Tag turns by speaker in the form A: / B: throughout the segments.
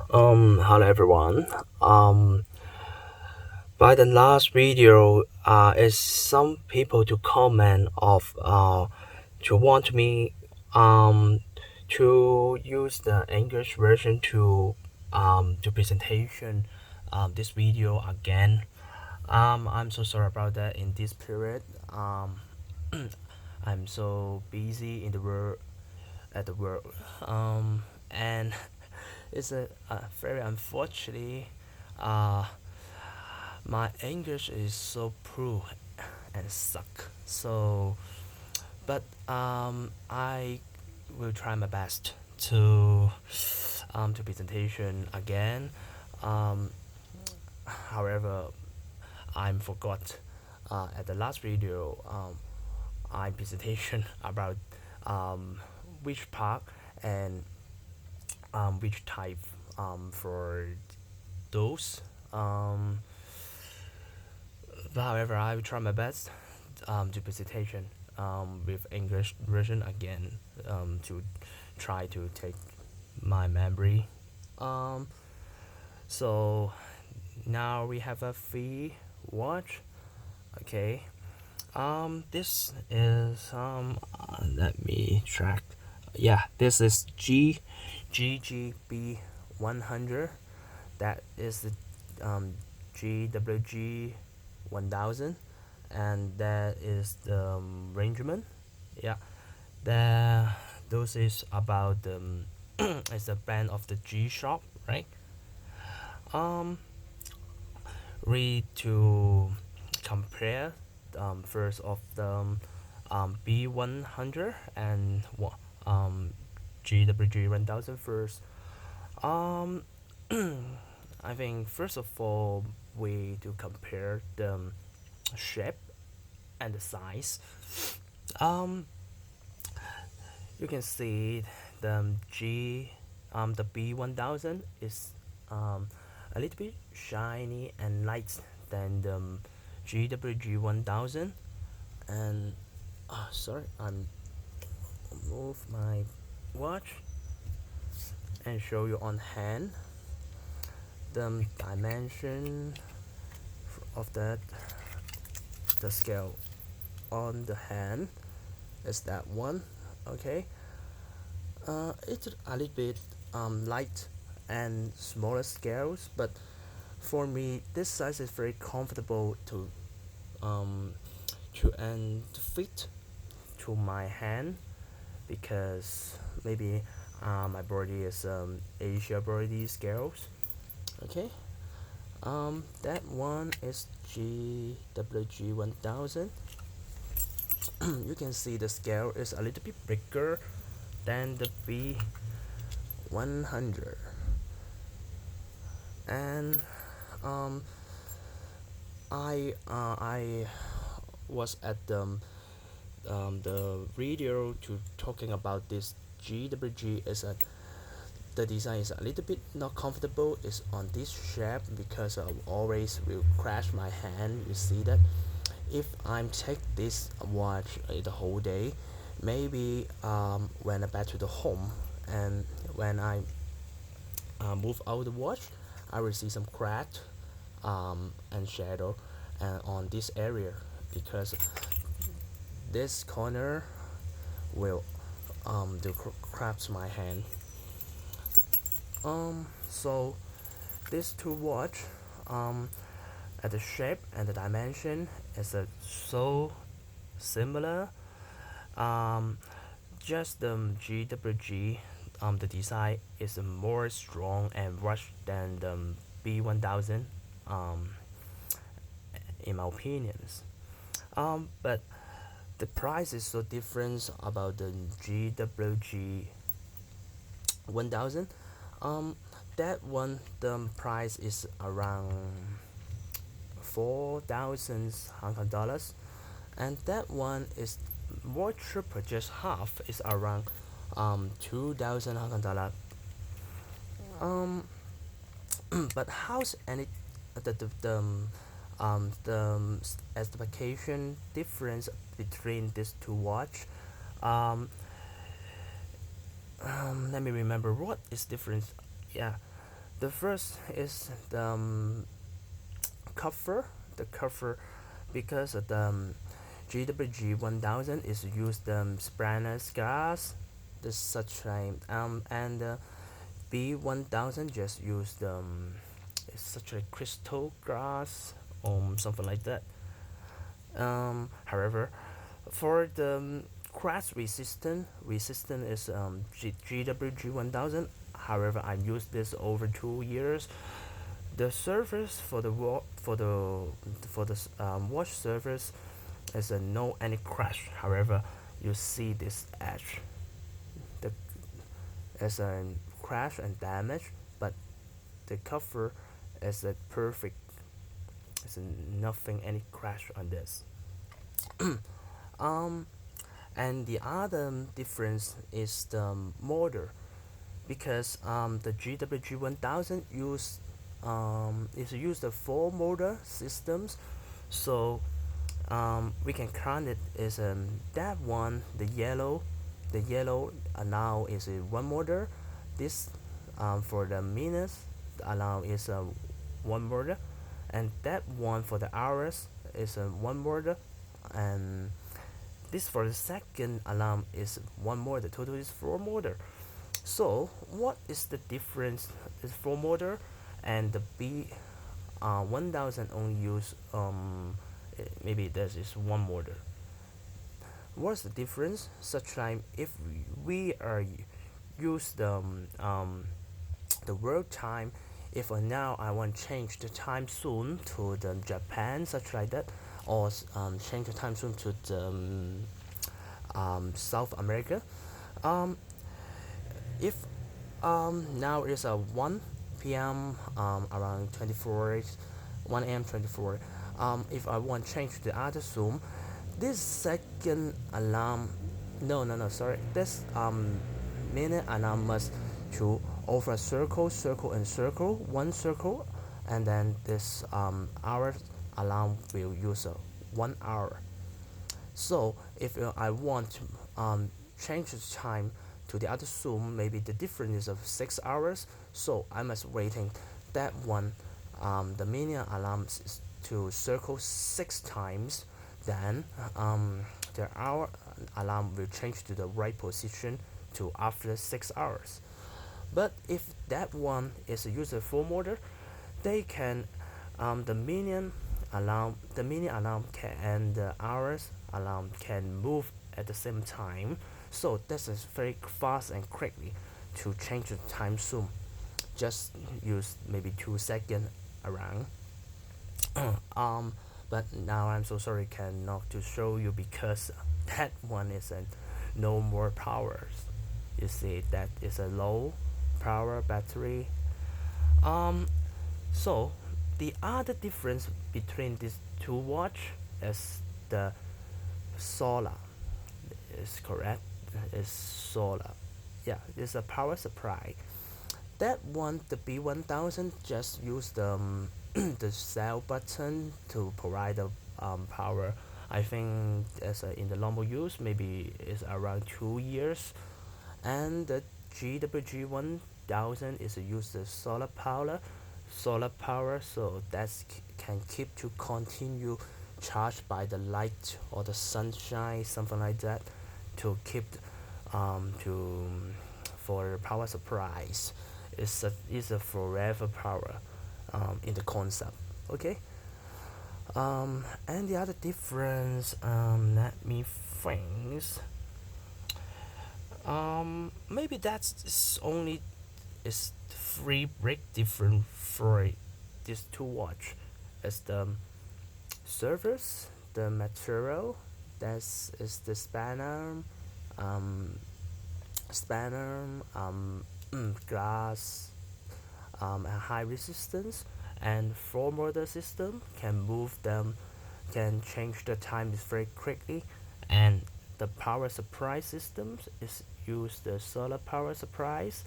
A: Hello everyone. By the last video, is some people to comment of to want me to use the English version to presentation this video again. I'm so sorry about that. In this period, I'm so busy in the work at the work, and it's a very unfortunately. My English is so poor and suck. So, but I will try my best to presentation again. Um, however, I forgot at the last video I presentation about um, which part and which type for those. However, I will try my best to presentation with English version again to try to take my memory. Um, so now we have a free watch. Okay. This is let me track. Yeah, this is GG-B100. That is the GWG-1000, and that is the arrangement. Yeah, the those is about the it's a band of the G sharp, right? Um, read to compare first of the B100 and GWG-1000 first. Um, I think first of all we to compare the shape and the size. Um, you can see the the B1000 is a little bit shiny and light than the GWG-1000. And sorry, I'm move my watch and show you on hand the dimension of that. The scale on the hand is that one. Okay, it's a little bit light and smaller scales, but for me this size is very comfortable um to and to fit to my hand, because maybe my body is Asia body scales. Okay, that one is GWG-1000. You can see the scale is a little bit bigger than the B100. And um, I was at the video to talking about this GWG is a the design is a little bit not comfortable. It's on this shape because I always will crash my hand. You see that if I'm take this watch the whole day, maybe when I back to the home and when I move out the watch, I will see some crack and shadow on this area, because this corner will do cracks my hand. So these two watch at the shape and the dimension is so similar. Um, just the GWG, the design is more strong and rush than the B1000, um, in my opinions. But the price is so different about the GWG 1000. Um, that one the price is around 4,000 Hong Kong dollars, and that one is more cheaper, just half is around 2,000 Hong Kong dollar. Um, but how's any the specification difference between these two watch? Um, Let me remember what is difference. Yeah, The first is the cover. The cover because the GWG-1000 is used Spanish glass, the such like and B1000 just used it's such a crystal glass something like that. However, for the crash resistant is GWG-1000. However, I used this over 2 years. The surface for the watch surface is a no any crash. However, you see this edge, the as a crash and damage, but the cover is a perfect. There's nothing any crash on this. um, and the other difference is the motor because the GWG-1000 is used the four motor systems, so we can count it as that one the yellow now is a one motor. This for the minus allow is a one motor, and that one for the hours is a one motor, and this for the second alarm is one motor. Total is four motor. So what is the difference? Is four motor, and the B 1000 only use maybe this is one motor. What's the difference? Such like if we are use the world time, if now I want to change the time zone to the Japan, such like that, or change the time zone to the South America. Um, if now is a 1 p.m. Around 24, 1 a.m. 24. If I want to change to the other zone, this second alarm, no, sorry, this minute alarm must to over a circle, circle and circle, one circle, and then this hour alarm will use a 1 hour. So if I want to change the time to the other zoom, maybe the difference is of 6 hours. So I must waiting that one. The mini alarm is to circle 6 times. Then the hour alarm will change to the right position to after 6 hours. But if that one is a user full motor, they can the mini alarm can and the hours alarm can move at the same time. So this is very fast and quickly to change the time zoom. Just use maybe 2 seconds around. um, but now I'm so sorry cannot to show you because that one is a no more powers. You see that is a low power battery. Um, so the other difference between these two watch is the solar. Is correct. Is solar. Yeah, it's a power supply. That one, the B1000, just use the cell button to provide the power. I think as in the normal use, maybe is around 2 years, and the GWG-1000 is use the solar power, so that can keep to continue charged by the light or the sunshine, something like that, to keep to for power supplies. It's a forever power in the concept. Okay. And the other difference, let me think. Maybe that's only is three break different for these two watch. As the surface, the material, that is the um, spanner, glass, a high resistance, and floor motor system can move them, can change the time very quickly, and the power supply systems is use the solar power supplies.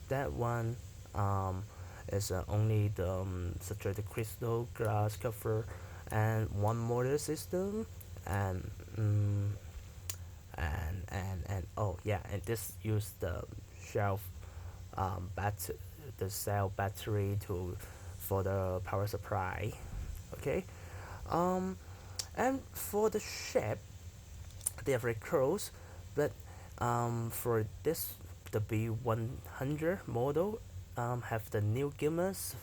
A: That one is only the such as the crystal glass cover and one motor system, and and oh yeah, and this use the shelf bat the cell battery to for the power supply. Okay. um and for the shape, they are very close, but for this, the B100 model, have the new gimmicks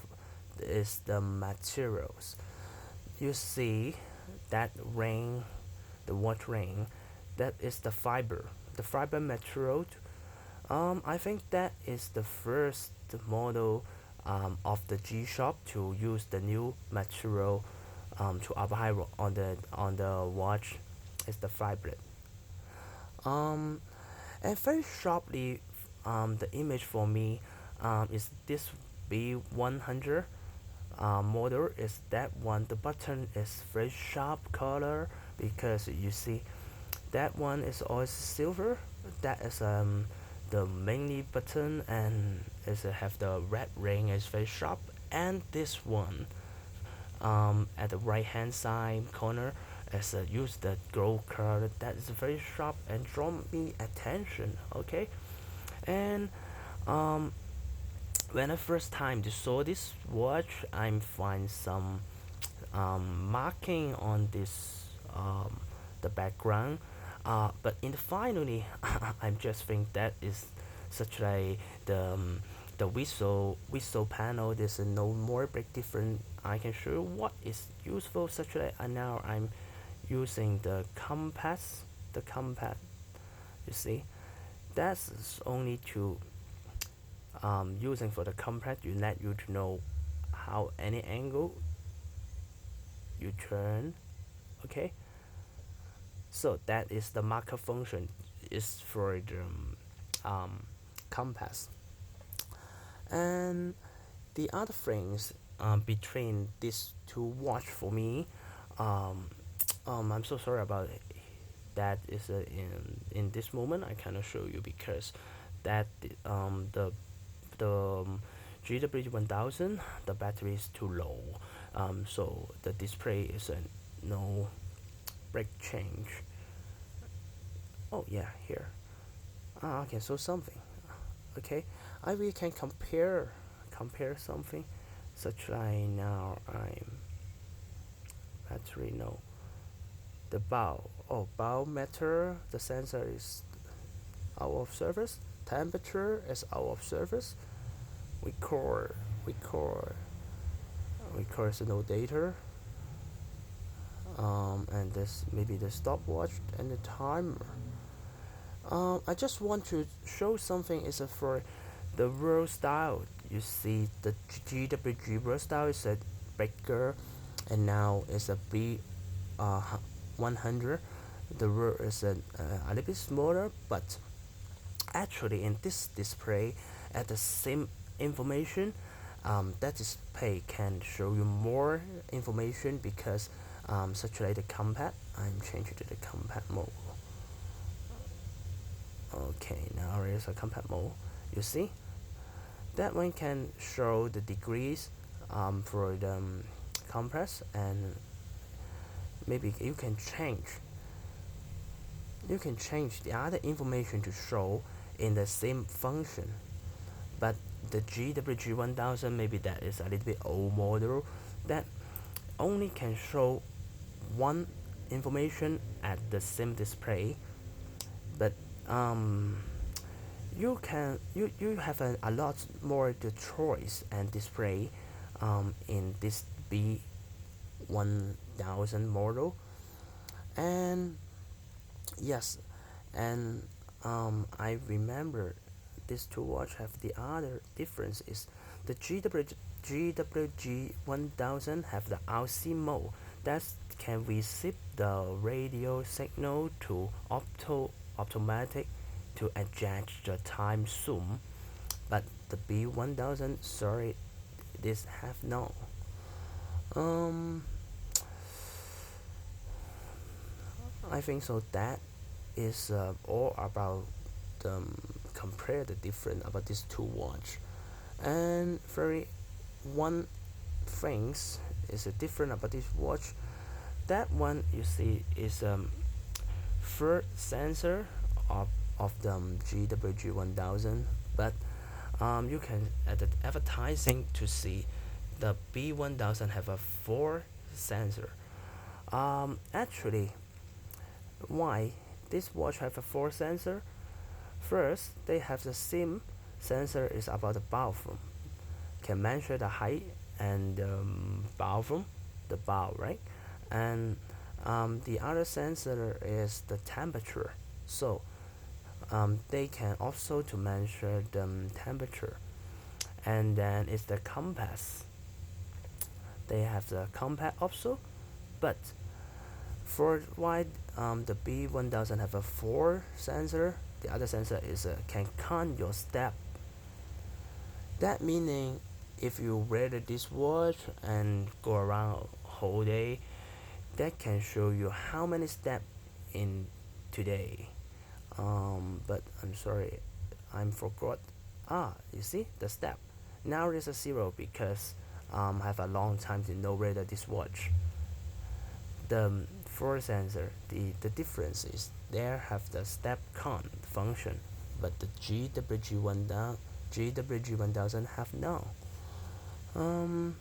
A: is the materials. You see that ring, the watch ring, that is the fiber material. I think that is the first model of the G Shock to use the new material to apply on the watch is the fiber. Um, and very sharply, the image for me is this B100 model is that one. The button is very sharp color because you see that one is always silver. That is the mainly button and is have the red ring is very sharp. And this one at the right hand side corner as use the gold color that is very sharp and draw me attention. Okay. And um, when I first time to saw this watch, I find some marking on this the background, but in the finally I just think that is such a the whistle panel. There's no more big different. I can show you what is useful such that now I'm using the compass. You see, that's only to using for the compass. You let you to know how any angle you turn. Okay, so that is the marker function is for the compass. And the other things between these two watch for me, um, I'm so sorry about it. That is in this moment I cannot show you because that the GWG-1000 the battery is too low, so the display is a no break change. Oh yeah, here. Okay, so something. Okay, I we can compare something, such like now I'm battery no the bow meter the sensor is out of service, temperature is out of service, record record records no data, and this maybe the stopwatch and the timer. I just want to show something is for the world style. You see the GWG world style is a bigger, and now it's a B100. The world is a little bit smaller, but actually in this display, at the same information, that display can show you more information because such like the compact. I'm changing to the compact mode. Okay, now there is a compact mode. You see that one can show the degrees for the compress, and maybe you can change the other information to show in the same function. But the GWG-1000 maybe that is a little bit old model that only can show one information at the same display, but um, you have a lot more the choice and display in this B1000 model. And yes, and I remember these two watch have the other difference is the GWG-1000 have the RC mode that can receive the radio signal to automatic to adjust the time zoom, but the B1000 sorry this have no. um I think so that is all about compare the different about these two watch. And very one things is different about this watch. That one you see is third sensor of the GWG-1000, but You can at the advertising to see the B1000 have a 4 sensor. Actually, why this watch have a 4 sensor? First, they have the SIM sensor is about the bathroom, can measure the height and bathroom, the bow, right? And the other sensor is the temperature. So they can also to measure the temperature. And then it's the compass. They have the compass also, but for why the B1000 have a 4 sensor, the other sensor is can count your step. That meaning if you wear this watch and go around whole day, that can show you how many steps in today. But I'm sorry, I'm forgot. You see the step. Now there's a 0 because I have a long time to know whether this watch. The 4 sensor, the difference is there have the step count function, but the GWG-1000 have no. Um,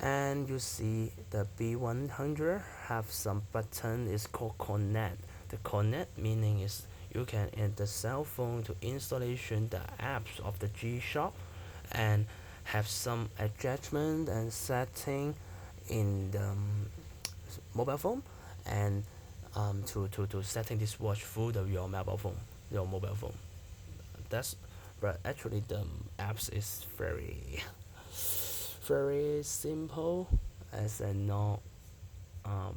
A: and you see the B100 have some button is called connect. The connect meaning is you can in the cell phone to installation the apps of the G Shop and have some adjustment and setting in the mobile phone and to setting this watch through your mobile phone, your mobile phone. That's but actually the apps is very very simple as a not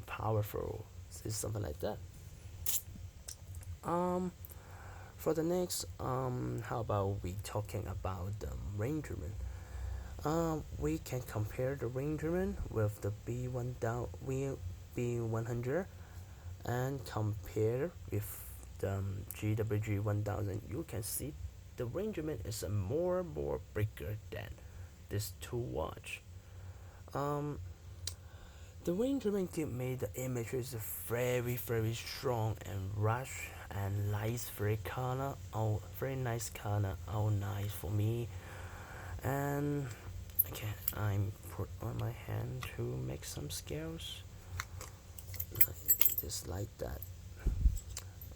A: powerful. It's something like that. Um, for the next, how about we talking about the Rangerman? We can compare the Rangerman with the B100 and compare with the GWG-1000. You can see the Rangerman is a more bigger than this two watch. Um, the Rangerman give me the image is very strong and rush and nice, very color. Oh, very nice color. Oh, nice for me. And okay, I'm put on my hand to make some scales. Just like that.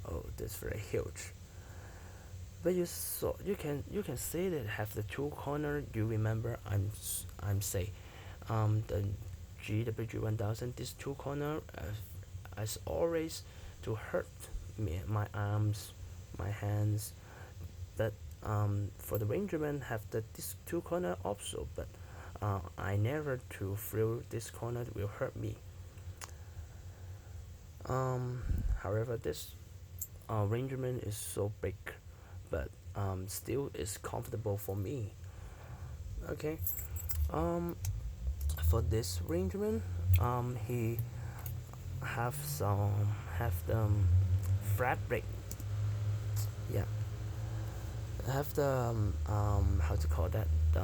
A: Oh, that's very huge. But you can see that have the two corner. You remember I'm say the GWG-1000 this two corner as always to hurt me my arms, my hands. But for the Rangerman have this two corner also, but I never to feel this corner will hurt me. However, this Rangerman is so big, but still is comfortable for me. Okay. Um, for this Rangerman, he have the flat brake. Yeah, have the how to call that the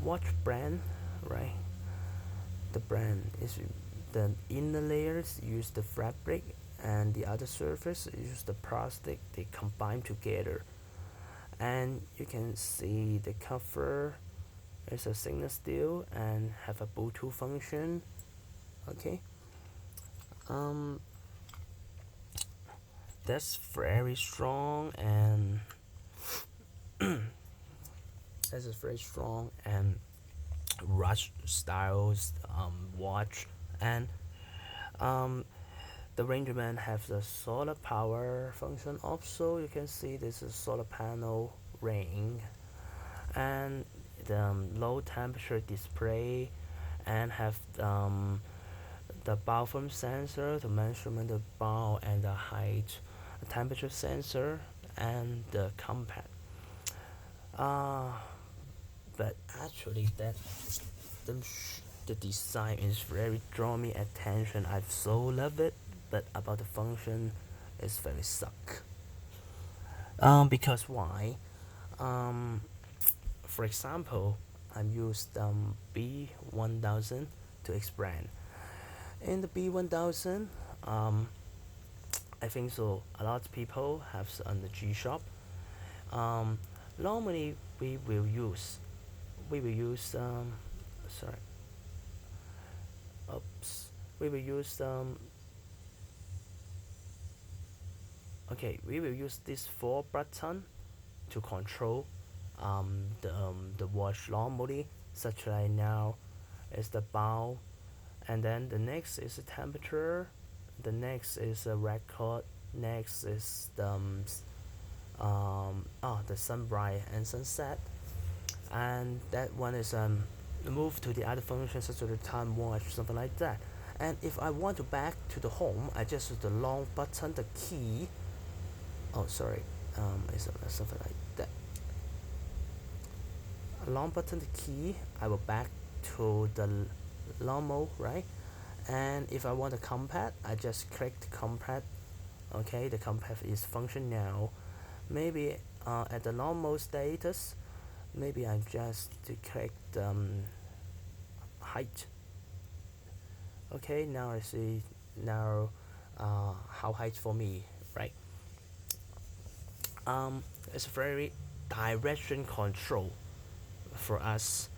A: watch brand, right? The brand is the inner layers use the flat brake and the other surface use the plastic. They combine together, and you can see the cover is a stainless steel and have a Bluetooth function. Okay. Um, that's very strong and this is very strong and rush styles watch and um, the Rangerman have the solar power function also. You can see this is solar panel ring and the low temperature display and have the bathroom sensor to measurement the bow and the height, temperature sensor and the compact. Uh, but actually the, the design is very draw me attention. I so love it, but about the function is very suck. Because why? Um, for example, I'm used B1000 to explain. In the B1000, I think so. A lot of people have on the G Shop. Um, Normally we will use sorry, oops, we will use okay, we will use this four button to control the watch normally, such like now is the bow, and then the next is the temperature, the next is a record, next is the sunrise and sunset, and that one is move to the other functions such as the time watch, something like that. And if I want to back to the home, I just use the long button, the key. Oh, sorry, it's something like that. A long button, the key. I will back to the normal, right? And if I want a compact, I just click the compact. Okay, the compact is function now. Maybe at the normal status, maybe I just click the height. Okay, now I see now how height for me, right? It's very direction control for us,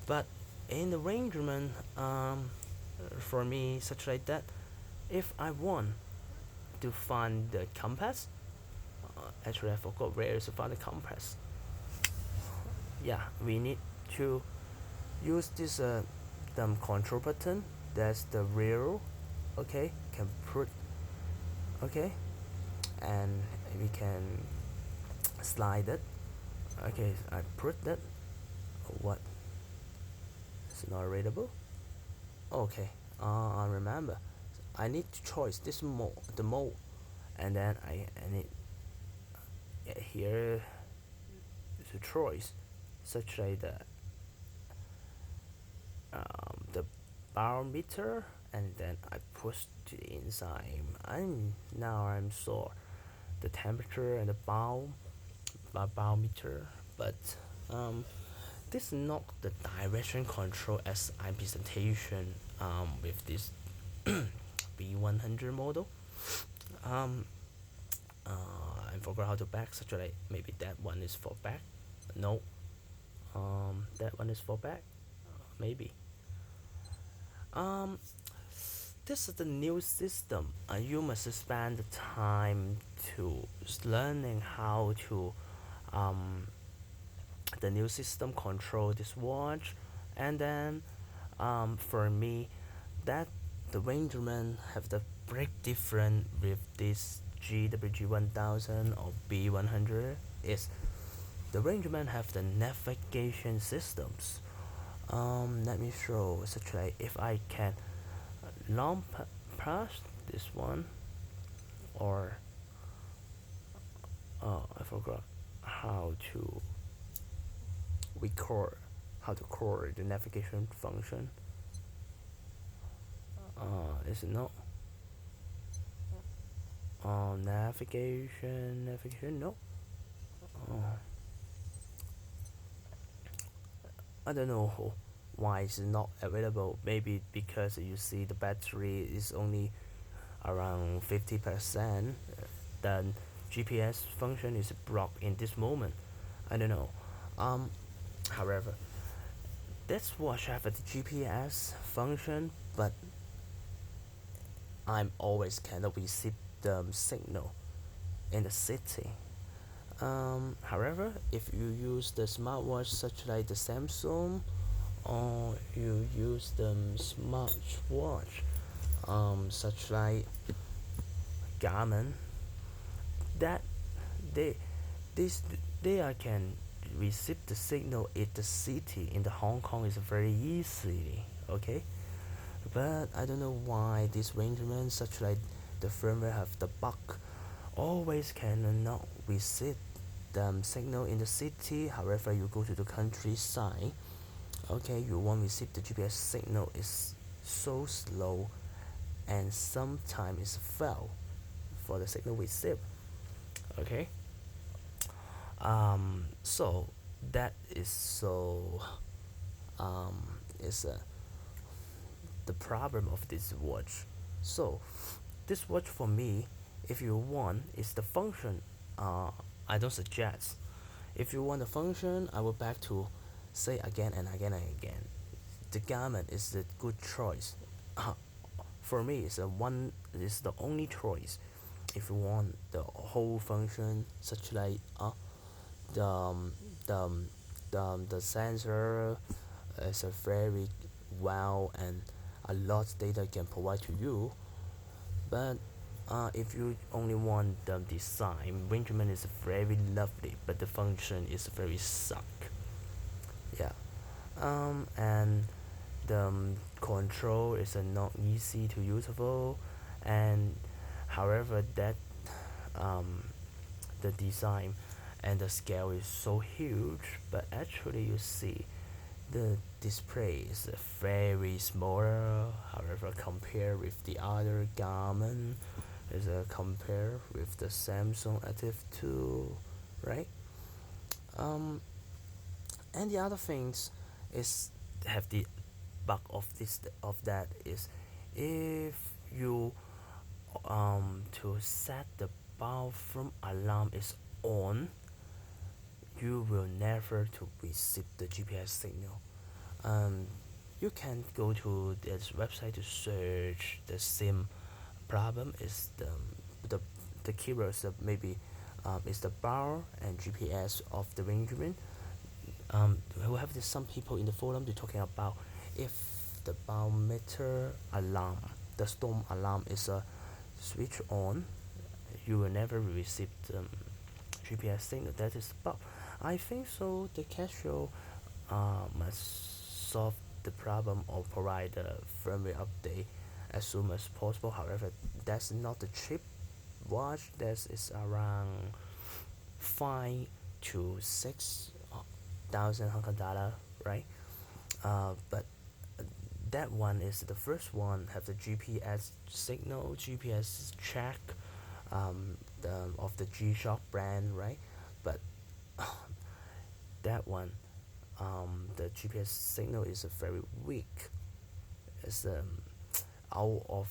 A: but in the arrangement for me such like that, if I want to find the compass, actually I forgot where is to find the compass. Yeah, we need to use this control button. That's the rear. Okay, can put. Okay, and we can slide it. Okay, I put that. What? It's not readable. Okay, I remember. I need to choose this mode, the mode, and then I need here to choice such like the barometer, and then I push to the inside. And now I'm saw the temperature and the barometer, but this is not the direction control as I presentation with this B100 model. Um, I forgot how to back, such like maybe that one is for back. No, that one is for back. Maybe. Um, this is the new system. You must spend the time to learning how to the new system control this watch, and then for me that the arrangement have the break different with this GWG-1000 or B100 is the arrangement have the navigation systems. Let me show such like if I can long pass this one, or I forgot how to record how to call the navigation function. Is it not navigation no. uh, I don't know why it's not available. Maybe because you see the battery is only around 50%. Then GPS function is blocked in this moment. I don't know. Um, However, this watch have a GPS function, but I'm always cannot receive the signal in the city. However, if you use the smartwatch such like the Samsung, or you use the smartwatch such like Garmin, that they this they are can receive the signal in the city in the Hong Kong is very easily. Okay, but I don't know why this arrangement such like the firmware have the bug, always cannot receive the signal in the city. However, you go to the countryside, okay, you won't receive the GPS signal is so slow, and sometimes it's fail for the signal receive. Okay, so that is so is the problem of this watch. So this watch for me, if you want, is the function. I don't suggest. If you want a function, I will back to say again and again and again. The Garmin is a good choice. For me, it's a one. It's the only choice. If you want the whole function, such like the um, the um, the sensor is a very well and a lot data can provide to you. But if you only want the design, Benjamin is very lovely, but the function is very suck. Yeah. And the control is not easy to usable, and however that um, the design and the scale is so huge, but actually you see the display is very smaller. However, compared with the other Garmin, is compared with the Samsung Active 2, right? Um, and the other things is have the bug of this of that is if you to set the bathroom alarm is on, you will never to receive the GPS signal. um, you can go to this website to search the same problem is the the keywords of maybe is the bar and GPS of the arrangement. We have this, some people in the forum they're talking about if the barometer alarm, the storm alarm is a switch on, you will never receive the GPS signal. That is bug. I think so. The Casio must solve the problem or provide a firmware update as soon as possible. However, that's not the cheap watch. That is around 5 to 6 thousand Hong Kong dollar, right? But that one is the first one have the GPS signal, GPS check, of the G-Shock brand, right? But that one, the GPS signal is very weak. It's out of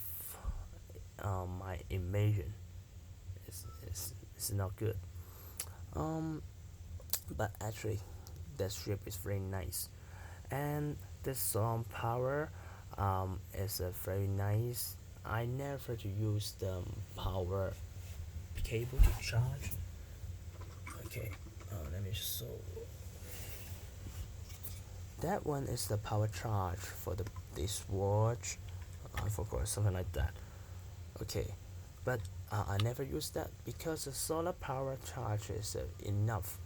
A: my imagine. It's not good. Um, but actually, the strip is very nice, and the sound power is very nice. I never to use the power cable to charge. Okay, let me show. That one is the power charge for this watch. I forgot something like that. Okay, but I never use that because the solar power charge is enough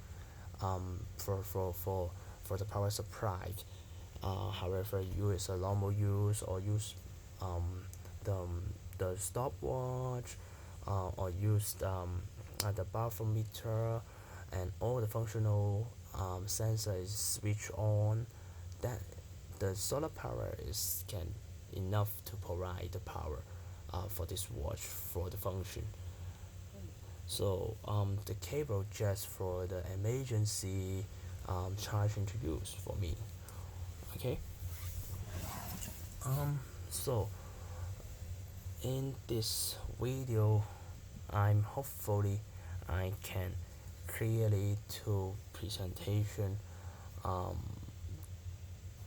A: for the power supply. However, use a normal use or use um, the the stopwatch or use the barometer and all the functional sensors switch on. That the solar power is can enough to provide the power for this watch for the function. So the cable just for the emergency charging to use for me. Okay. So in this video, I'm hopefully I can clearly to presentation um,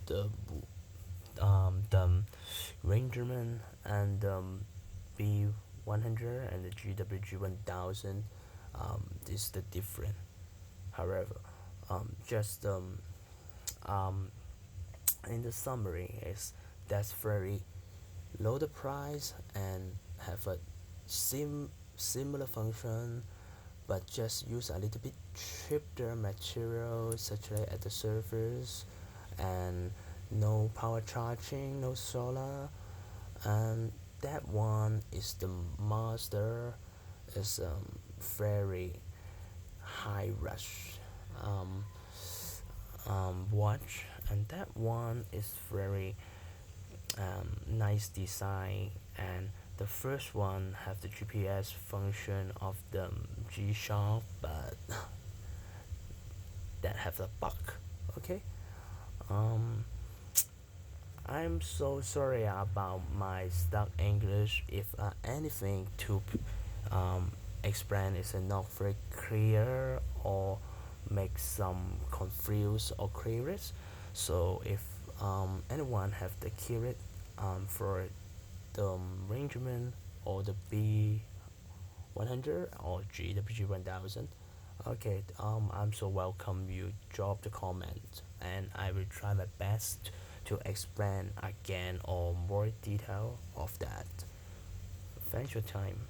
A: the the Rangerman and B100 and the GWG-1000. Is the different. However, just um, in the summary is that's very low the price and have a similar function, but just use a little bit cheaper material such as at the surface, and no power charging, no solar. And that one is the master, is very high rush um, watch, and that one is very nice design. And the first one have the GPS function of the G-Shock, but that have a bug. Okay. um I'm so sorry about my stuck English. If anything to um, explain is not very clear or make some confused or queries. So if anyone have the query for the arrangement or the B100 or GWG-1000, okay, I'm so welcome you drop the comment, and I will try my best to explain again or more detail of that. Thanks for your time.